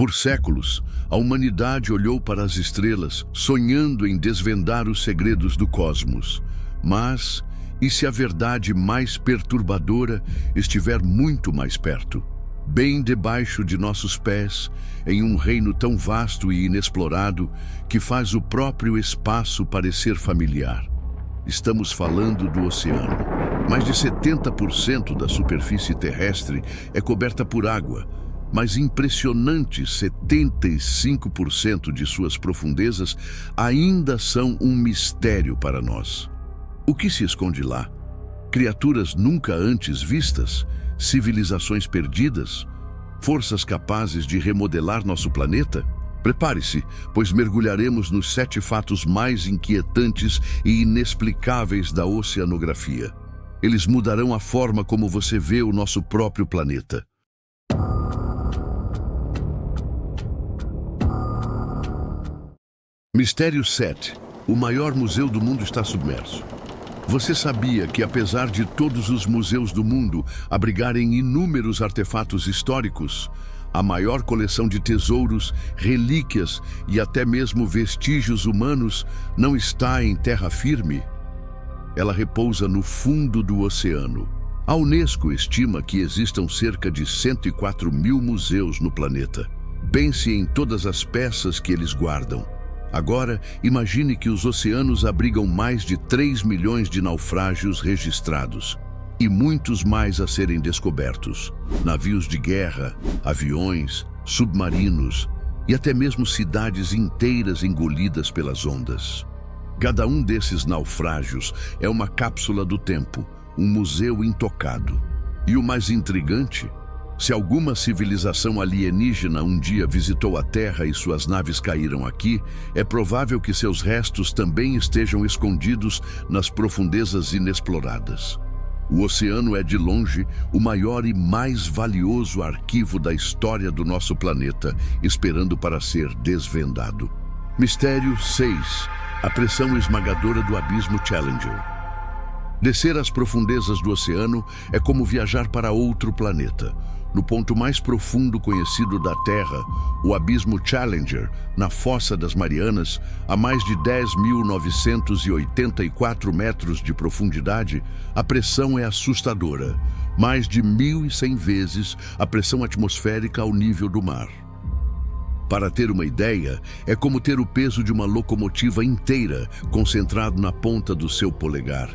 Por séculos, a humanidade olhou para as estrelas, sonhando em desvendar os segredos do cosmos. Mas, e se a verdade mais perturbadora estiver muito mais perto? Bem debaixo de nossos pés, em um reino tão vasto e inexplorado que faz o próprio espaço parecer familiar. Estamos falando do oceano. Mais de 70% da superfície terrestre é coberta por água, mas impressionantes 75% de suas profundezas ainda são um mistério para nós. O que se esconde lá? Criaturas nunca antes vistas? Civilizações perdidas? Forças capazes de remodelar nosso planeta? Prepare-se, pois mergulharemos nos 7 fatos mais inquietantes e inexplicáveis da oceanografia. Eles mudarão a forma como você vê o nosso próprio planeta. Mistério 7. O maior museu do mundo está submerso. Você sabia que, apesar de todos os museus do mundo abrigarem inúmeros artefatos históricos, a maior coleção de tesouros, relíquias e até mesmo vestígios humanos não está em terra firme? Ela repousa no fundo do oceano. A Unesco estima que existam cerca de 104 mil museus no planeta. Pense em todas as peças que eles guardam. Agora, imagine que os oceanos abrigam mais de 3 milhões de naufrágios registrados e muitos mais a serem descobertos. Navios de guerra, aviões, submarinos e até mesmo cidades inteiras engolidas pelas ondas. Cada um desses naufrágios é uma cápsula do tempo, um museu intocado. E o mais intrigante, se alguma civilização alienígena um dia visitou a Terra e suas naves caíram aqui, é provável que seus restos também estejam escondidos nas profundezas inexploradas. O oceano é, de longe, o maior e mais valioso arquivo da história do nosso planeta, esperando para ser desvendado. Mistério 6. A pressão esmagadora do abismo Challenger. Descer às profundezas do oceano é como viajar para outro planeta. No ponto mais profundo conhecido da Terra, o abismo Challenger, na Fossa das Marianas, a mais de 10.984 metros de profundidade, a pressão é assustadora, mais de 1.100 vezes a pressão atmosférica ao nível do mar. Para ter uma ideia, é como ter o peso de uma locomotiva inteira concentrado na ponta do seu polegar.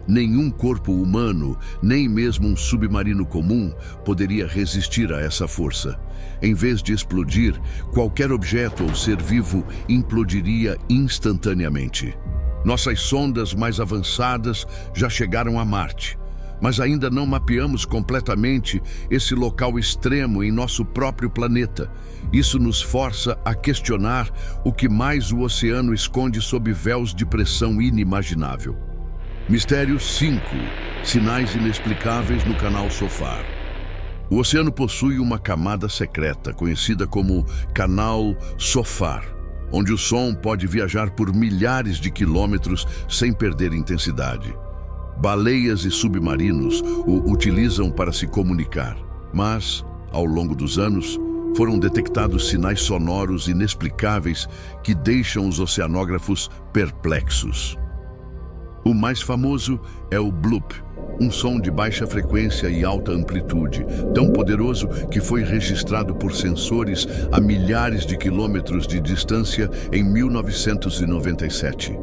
Nenhum corpo humano, nem mesmo um submarino comum, poderia resistir a essa força. Em vez de explodir, qualquer objeto ou ser vivo implodiria instantaneamente. Nossas sondas mais avançadas já chegaram a Marte, mas ainda não mapeamos completamente esse local extremo em nosso próprio planeta. Isso nos força a questionar o que mais o oceano esconde sob véus de pressão inimaginável. Mistério 5. Sinais inexplicáveis no canal SOFAR. O oceano possui uma camada secreta, conhecida como Canal SOFAR, onde o som pode viajar por milhares de quilômetros sem perder intensidade. Baleias e submarinos o utilizam para se comunicar, mas, ao longo dos anos, foram detectados sinais sonoros inexplicáveis que deixam os oceanógrafos perplexos. O mais famoso é o bloop, um som de baixa frequência e alta amplitude, tão poderoso que foi registrado por sensores a milhares de quilômetros de distância em 1997.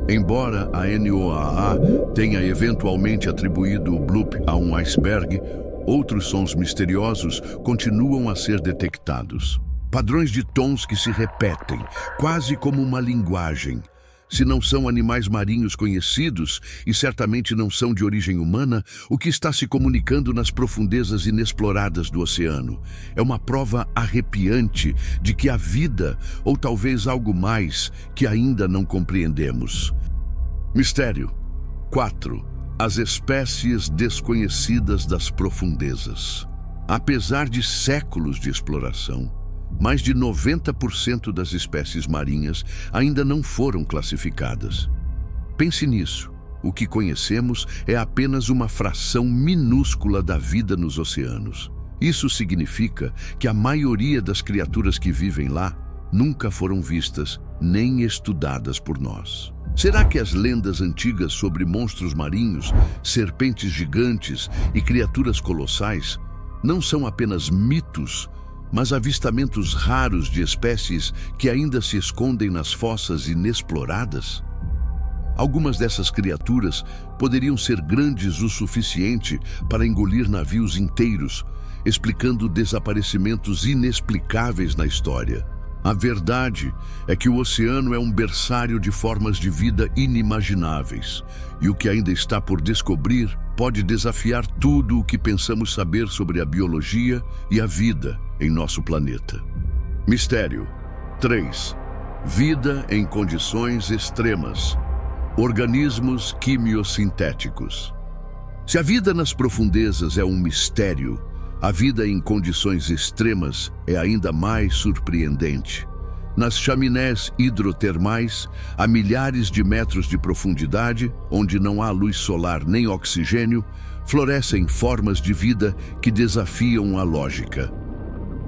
Embora a NOAA tenha eventualmente atribuído o bloop a um iceberg, outros sons misteriosos continuam a ser detectados. Padrões de tons que se repetem, quase como uma linguagem. Se não são animais marinhos conhecidos e certamente não são de origem humana, o que está se comunicando nas profundezas inexploradas do oceano é uma prova arrepiante de que há vida, ou talvez algo mais, que ainda não compreendemos. Mistério 4. As espécies desconhecidas das profundezas. Apesar de séculos de exploração, mais de 90% das espécies marinhas ainda não foram classificadas. Pense nisso. O que conhecemos é apenas uma fração minúscula da vida nos oceanos. Isso significa que a maioria das criaturas que vivem lá nunca foram vistas nem estudadas por nós. Será que as lendas antigas sobre monstros marinhos, serpentes gigantes e criaturas colossais não são apenas mitos, mas avistamentos raros de espécies que ainda se escondem nas fossas inexploradas? Algumas dessas criaturas poderiam ser grandes o suficiente para engolir navios inteiros, explicando desaparecimentos inexplicáveis na história. A verdade é que o oceano é um berçário de formas de vida inimagináveis, e o que ainda está por descobrir pode desafiar tudo o que pensamos saber sobre a biologia e a vida em nosso planeta. Mistério 3. Vida em condições extremas. Organismos quimiosintéticos. Se a vida nas profundezas é um mistério, a vida em condições extremas é ainda mais surpreendente. Nas chaminés hidrotermais, a milhares de metros de profundidade, onde não há luz solar nem oxigênio, florescem formas de vida que desafiam a lógica.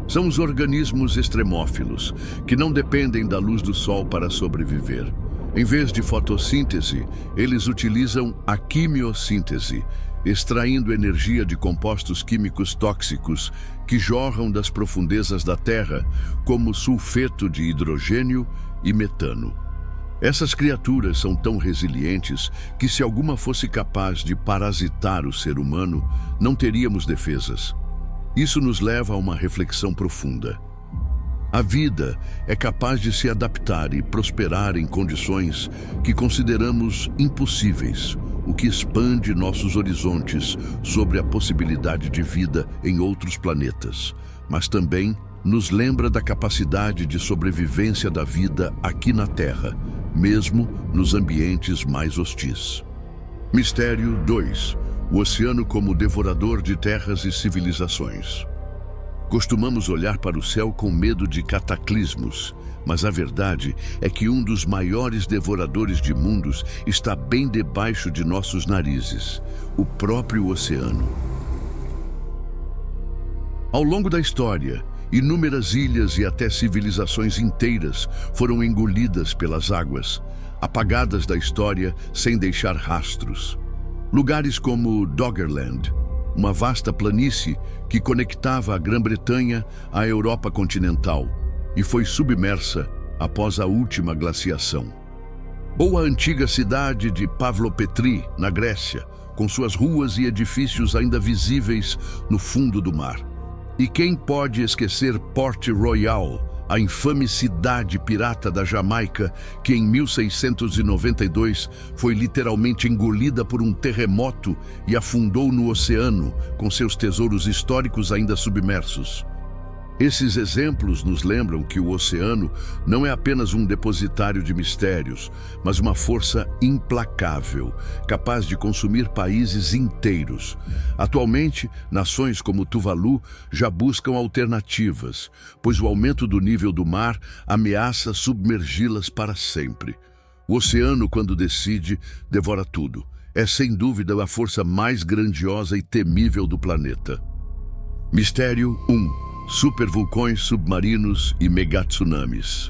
São os organismos extremófilos, que não dependem da luz do sol para sobreviver. Em vez de fotossíntese, eles utilizam a quimiossíntese, extraindo energia de compostos químicos tóxicos que jorram das profundezas da Terra, como sulfeto de hidrogênio e metano. Essas criaturas são tão resilientes que, se alguma fosse capaz de parasitar o ser humano, não teríamos defesas. Isso nos leva a uma reflexão profunda. A vida é capaz de se adaptar e prosperar em condições que consideramos impossíveis, o que expande nossos horizontes sobre a possibilidade de vida em outros planetas, mas também nos lembra da capacidade de sobrevivência da vida aqui na Terra, mesmo nos ambientes mais hostis. Mistério 2. O oceano como devorador de terras e civilizações. Costumamos olhar para o céu com medo de cataclismos, mas a verdade é que um dos maiores devoradores de mundos está bem debaixo de nossos narizes, o próprio oceano. Ao longo da história, inúmeras ilhas e até civilizações inteiras foram engolidas pelas águas, apagadas da história sem deixar rastros. Lugares como Doggerland, uma vasta planície que conectava a Grã-Bretanha à Europa continental e foi submersa após a última glaciação. Ou a antiga cidade de Pavlopetri, na Grécia, com suas ruas e edifícios ainda visíveis no fundo do mar. E quem pode esquecer Port Royal, a infame cidade pirata da Jamaica, que em 1692 foi literalmente engolida por um terremoto e afundou no oceano, com seus tesouros históricos ainda submersos. Esses exemplos nos lembram que o oceano não é apenas um depositário de mistérios, mas uma força implacável, capaz de consumir países inteiros. Atualmente, nações como Tuvalu já buscam alternativas, pois o aumento do nível do mar ameaça submergi-las para sempre. O oceano, quando decide, devora tudo. É sem dúvida a força mais grandiosa e temível do planeta. Mistério 1. Supervulcões submarinos e megatsunamis.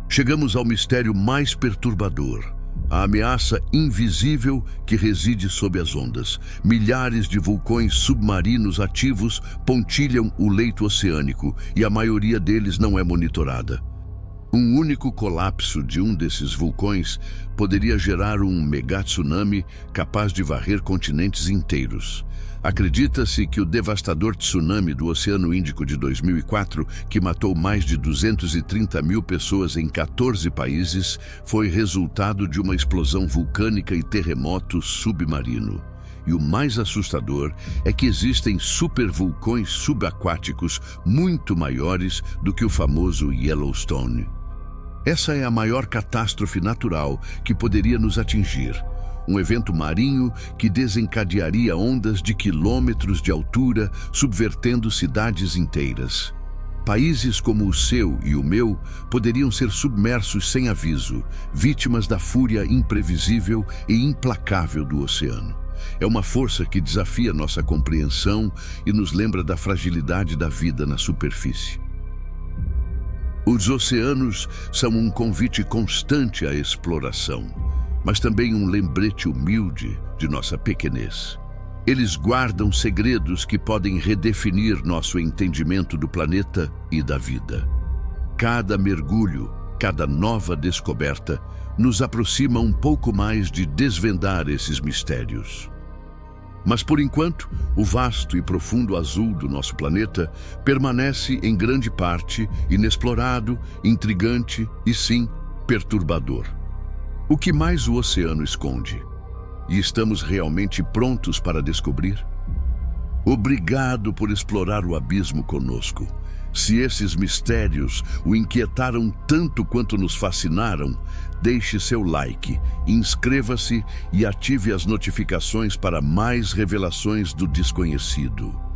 Chegamos ao mistério mais perturbador, a ameaça invisível que reside sob as ondas. Milhares de vulcões submarinos ativos pontilham o leito oceânico e a maioria deles não é monitorada. Um único colapso de um desses vulcões poderia gerar um megatsunami capaz de varrer continentes inteiros. Acredita-se que o devastador tsunami do Oceano Índico de 2004, que matou mais de 230 mil pessoas em 14 países, foi resultado de uma explosão vulcânica e terremoto submarino. E o mais assustador é que existem supervulcões subaquáticos muito maiores do que o famoso Yellowstone. Essa é a maior catástrofe natural que poderia nos atingir. Um evento marinho que desencadearia ondas de quilômetros de altura, subvertendo cidades inteiras. Países como o seu e o meu poderiam ser submersos sem aviso, vítimas da fúria imprevisível e implacável do oceano. É uma força que desafia nossa compreensão e nos lembra da fragilidade da vida na superfície. Os oceanos são um convite constante à exploração, mas também um lembrete humilde de nossa pequenez. Eles guardam segredos que podem redefinir nosso entendimento do planeta e da vida. Cada mergulho, cada nova descoberta, nos aproxima um pouco mais de desvendar esses mistérios. Mas, por enquanto, o vasto e profundo azul do nosso planeta permanece, em grande parte, inexplorado, intrigante e, sim, perturbador. O que mais o oceano esconde? E estamos realmente prontos para descobrir? Obrigado por explorar o abismo conosco. Se esses mistérios o inquietaram tanto quanto nos fascinaram, deixe seu like, inscreva-se e ative as notificações para mais revelações do desconhecido.